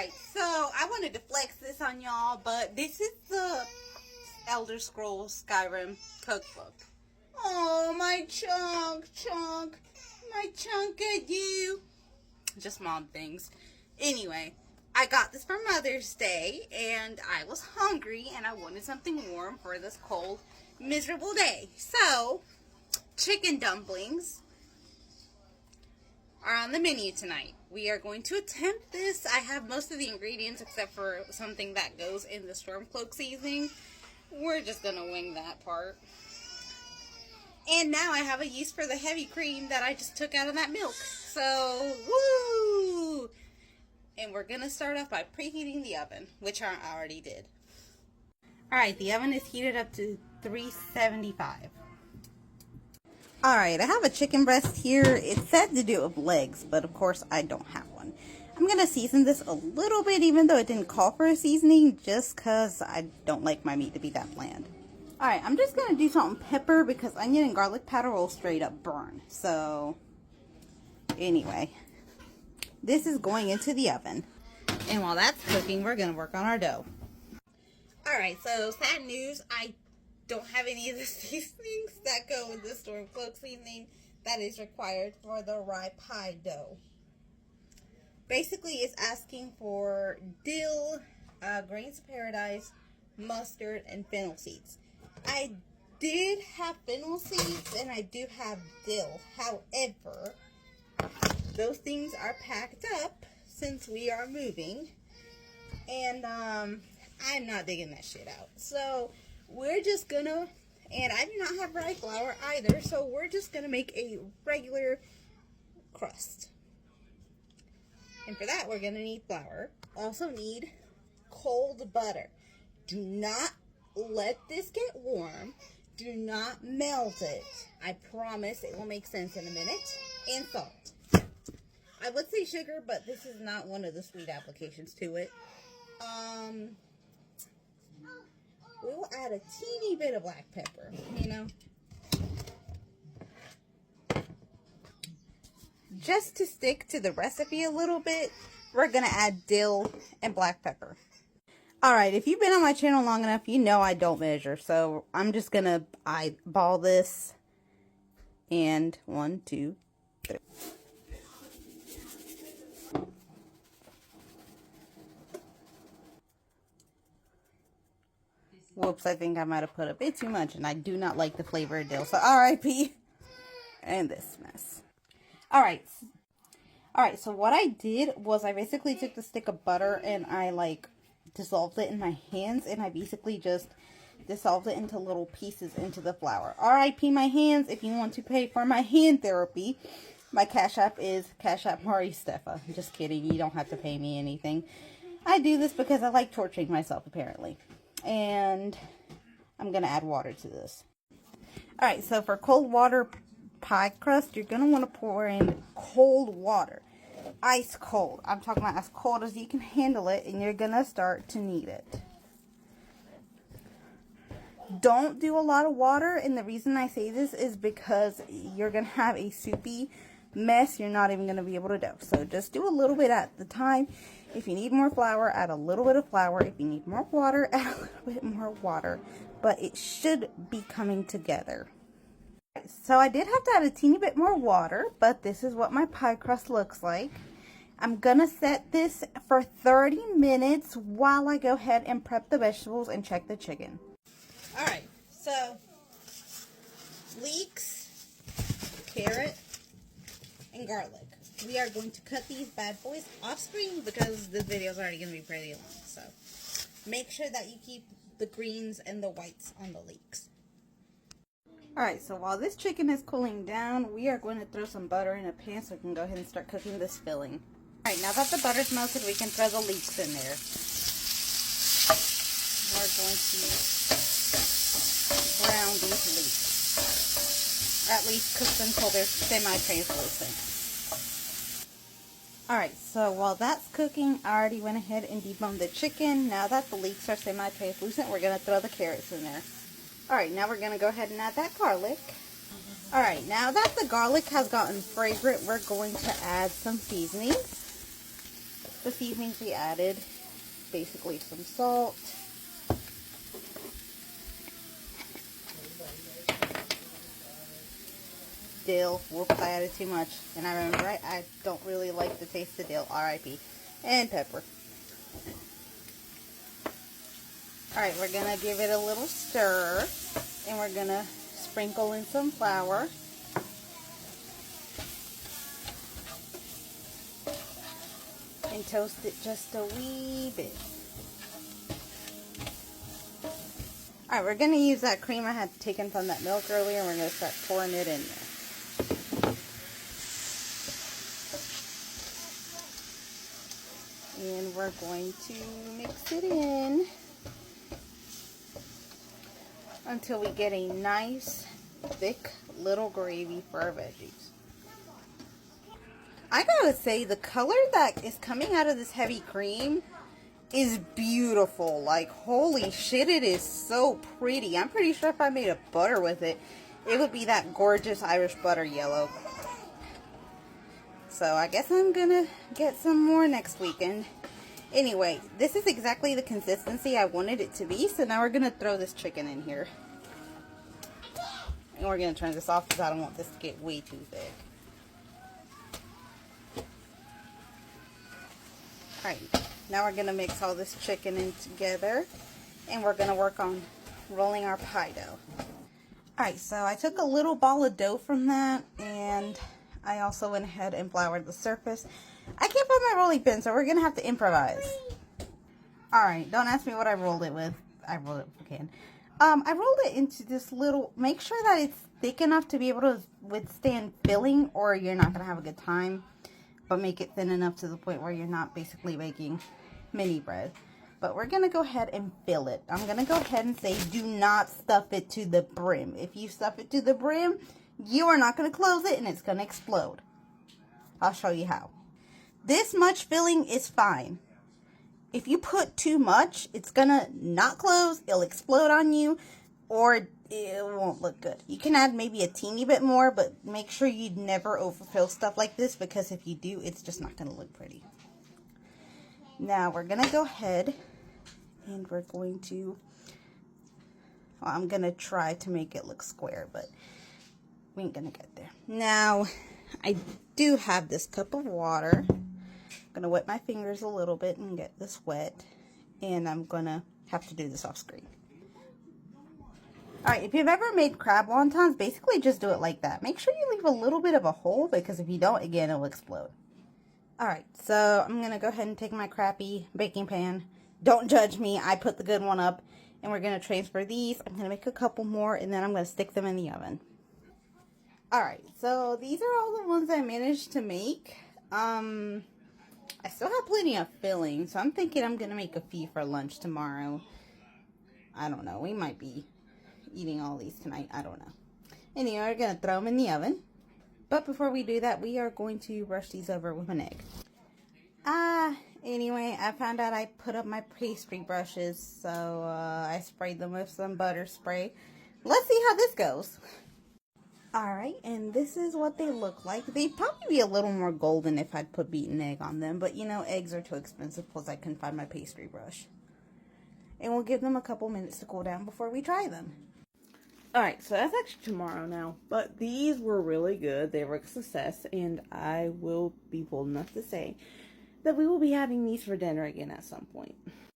Alright, so I wanted to flex this on y'all, but this is the Elder Scrolls Skyrim cookbook. Oh, my chunk, my chunk at you. Just mom things. Anyway, I got this for Mother's Day, and I was hungry, and I wanted something warm for this cold, miserable day. So, chicken dumplings are on the menu tonight. We are going to attempt this. I have most of the ingredients except for something that goes in the Stormcloak seasoning. We're just going to wing that part. And now I have a use for the heavy cream that I just took out of that milk. So, woo! And we're going to start off by preheating the oven, which I already did. Alright, the oven is heated up to 375. Alright, I have a chicken breast here. It's said to do with legs, but of course I don't have one. I'm going to season this a little bit, even though it didn't call for a seasoning, just because I don't like my meat to be that bland. Alright, I'm just going to do salt and pepper because onion and garlic powder will straight up burn. So, anyway, this is going into the oven. And while that's cooking, we're going to work on our dough. Alright, so sad news, I don't have any of the seasonings that go with the Stormcloak seasoning that is required for the rye pie dough. Basically, it's asking for dill, grains of paradise, mustard, and fennel seeds. I did have fennel seeds and I do have dill. However, those things are packed up since we are moving, and I'm not digging that shit out. So we're just gonna, and I do not have rye flour either, so we're just gonna make a regular crust. And for that, we're gonna need flour. Also need cold butter. Do not let this get warm. Do not melt it. I promise it will make sense in a minute. And salt. I would say sugar, but this is not one of the sweet applications to it. We will add a teeny bit of black pepper, you know. Just to stick to the recipe a little bit, we're going to add dill and black pepper. Alright, if you've been on my channel long enough, you know I don't measure. So I'm just going to eyeball this. And 1, 2, 3. Whoops, I think I might have put a bit too much, and I do not like the flavor of dill, so R.I.P. And this mess. Alright, so what I did was I basically took the stick of butter and I, dissolved it in my hands, and I basically just dissolved it into little pieces into the flour. R.I.P. my hands. If you want to pay for my hand therapy, my Cash App is Cash App Mari Stefa. Just kidding, you don't have to pay me anything. I do this because I like torturing myself, apparently. And I'm going to add water to this. Alright, so for cold water pie crust, you're going to want to pour in cold water. Ice cold. I'm talking about as cold as you can handle it, and you're going to start to knead it. Don't do a lot of water, and the reason I say this is because you're going to have a soupy mess you're not even going to be able to do. So just do a little bit at the time. If you need more flour, add a little bit of flour. If you need more water, add a little bit more water. But it should be coming together. So I did have to add a teeny bit more water, but this is what my pie crust looks like. I'm going to set this for 30 minutes while I go ahead and prep the vegetables and check the chicken. Alright, so leeks, carrot, and garlic. We are going to cut these bad boys off screen because this video is already going to be pretty long. So make sure that you keep the greens and the whites on the leeks. Alright, so while this chicken is cooling down, we are going to throw some butter in a pan so we can go ahead and start cooking this filling. Alright, now that the butter's melted, we can throw the leeks in there. We're going to brown these leeks. Or at least cook them until they're semi-translucent. Alright, so while that's cooking, I already went ahead and deboned the chicken. Now that the leeks are semi-translucent, we're going to throw the carrots in there. Alright, now we're going to go ahead and add that garlic. Alright, now that the garlic has gotten fragrant, we're going to add some seasonings. the seasonings we added. Basically some salt. Dill. Whoops, I added too much. And I remember I don't really like the taste of dill. R.I.P. And pepper. Alright, we're going to give it a little stir. And we're going to sprinkle in some flour. And toast it just a wee bit. Alright, we're going to use that cream I had taken from that milk earlier. And we're going to start pouring it in there. And we're going to mix it in until we get a nice, thick little gravy for our veggies. I gotta say, the color that is coming out of this heavy cream is beautiful. Like, holy shit, it is so pretty. I'm pretty sure if I made a butter with it, it would be that gorgeous Irish butter yellow. So I guess I'm gonna get some more next weekend. Anyway, this is exactly the consistency I wanted it to be. So now we're gonna throw this chicken in here. And we're gonna turn this off because I don't want this to get way too thick. Alright, now we're gonna mix all this chicken in together. And we're gonna work on rolling our pie dough. Alright, so I took a little ball of dough from that, and I also went ahead and floured the surface. I can't find my rolling pin, so we're going to have to improvise. Alright, don't ask me what I rolled it with. I rolled it with a can. I rolled it into this little, make sure that it's thick enough to be able to withstand filling, or you're not going to have a good time. But make it thin enough to the point where you're not basically making mini bread. But we're going to go ahead and fill it. I'm going to go ahead and say, do not stuff it to the brim. If you stuff it to the brim, you are not going to close it and it's going to explode. I'll show you how. This much filling is fine. If you put too much, it's going to not close, it'll explode on you, or it won't look good. You can add maybe a teeny bit more, but make sure you never overfill stuff like this, because if you do, it's just not going to look pretty. Now we're going to go ahead and we're going to, well, I'm going to try to make it look square, but we ain't going to get there. Now, I do have this cup of water. I'm going to wet my fingers a little bit and get this wet. And I'm going to have to do this off screen. Alright, if you've ever made crab wontons, basically just do it like that. Make sure you leave a little bit of a hole, because if you don't, again, it'll explode. Alright, so I'm going to go ahead and take my crappy baking pan. Don't judge me, I put the good one up. And we're going to transfer these. I'm going to make a couple more, and then I'm going to stick them in the oven. Alright, so these are all the ones I managed to make. I still have plenty of filling, so I'm thinking I'm going to make a few for lunch tomorrow. I don't know, we might be eating all these tonight, I don't know. Anyway, we're going to throw them in the oven. But before we do that, we are going to brush these over with an egg. Anyway, I found out I put up my pastry brushes, so I sprayed them with some butter spray. Let's see how this goes. Alright, and this is what they look like. They'd probably be a little more golden if I'd put beaten egg on them, but you know, eggs are too expensive, plus I couldn't find my pastry brush. And we'll give them a couple minutes to cool down before we try them. Alright, so that's actually tomorrow now, but these were really good. They were a success, and I will be bold enough to say that we will be having these for dinner again at some point.